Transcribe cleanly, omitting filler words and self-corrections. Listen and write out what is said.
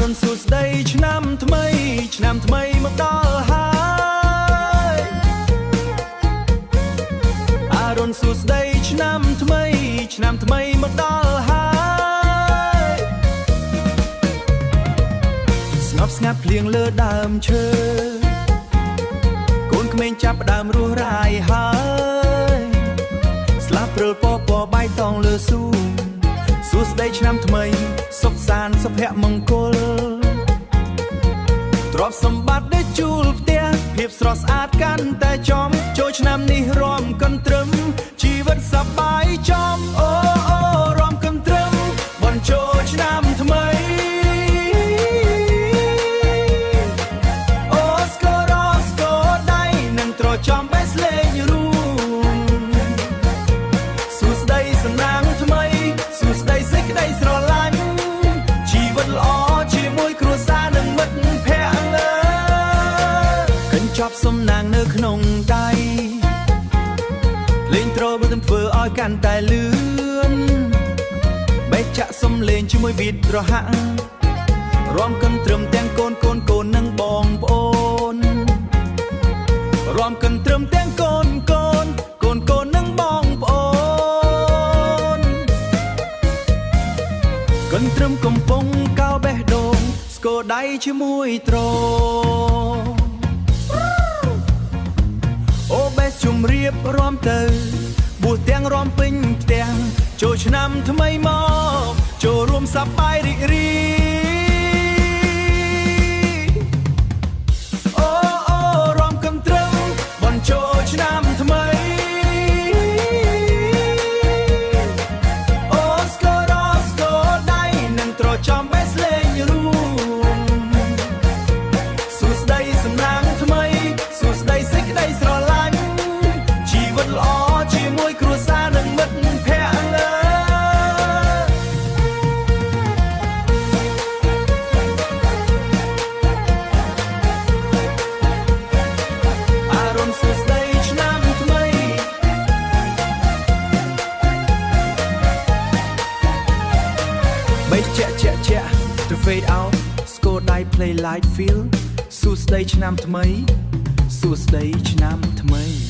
រុនសួស្ដីឆ្នាំថ្មីមកដល់ហើយអរុនសួស្ដីឆ្នាំថ្មីមកដល់ហើយស្ងប់ស្ងាត់ភ្លៀងលើដើមឈើកូនក្មេងចាប់ផ្ដើមរស់រាយហើយស្លាប់ព្រើលពណ៌បៃតងលើសួនសួស្ដីឆ្នាំថ្មីសុខសាន្តសុភមង្គលទ្រព្យសម្បត្តិដែលជួលផ្ទះភាពស្រស់ស្អាតកាន់តែចំចូលឆ្នាំនេះរំកន្ទ្រឹមជីវិតសប្បាយចំអូរំកន្ទ្រឹមបញ្ចូលឆ្នាំថ្មីអូស្គរដៃនឹងត្រចំបេះលេងរួមសួស្ដីសំណាងថ្មីសួស្ដីសេចក្ដីស្រឡាញ់ជីវិតល្អជាមួយគ្រួសារនិងមិត្តភក្តិកញ្ចប់សំណាងនៅក្នុងដៃលេងត្រូលនឹងធ្វើឲ្យកាន់តែលឿនបែកចាក់សំលេងជាមួយវីតរហាក់រំកន្ទ្រឹមទាំងកូននិងបងប្អូនរំកន្ទ្រឹមទាំងកូននិងបងប្អូនកន្ទ្រឹមកំពុងកោបេះដូងស្គរដៃជាមួយត្រអូបេះជំរាបរំទៅបួសទាំងរំពេញផ្ទះចូលឆ្នាំថ្មីមកចូលរួមសប្បាយរីករាយអូរំកន្ទ្រឹមបញ្ចូលឆ្នាំថ្មីអូស្គរដៃនឹងត្រចំបេះលេងរួមសួស្ដីសំណាងថ្មីសួស្ដីសេចក្ដីស្រឡាញ់ជីវិតល្អជាមួយគ្រួសារនិងមិត្តភក្តិអរុនសួស្ដីឆ្នាំថ្មីបេះជាក់ to fade out ស្គរដៃ play light feel សួស្ដីឆ្នាំថ្មី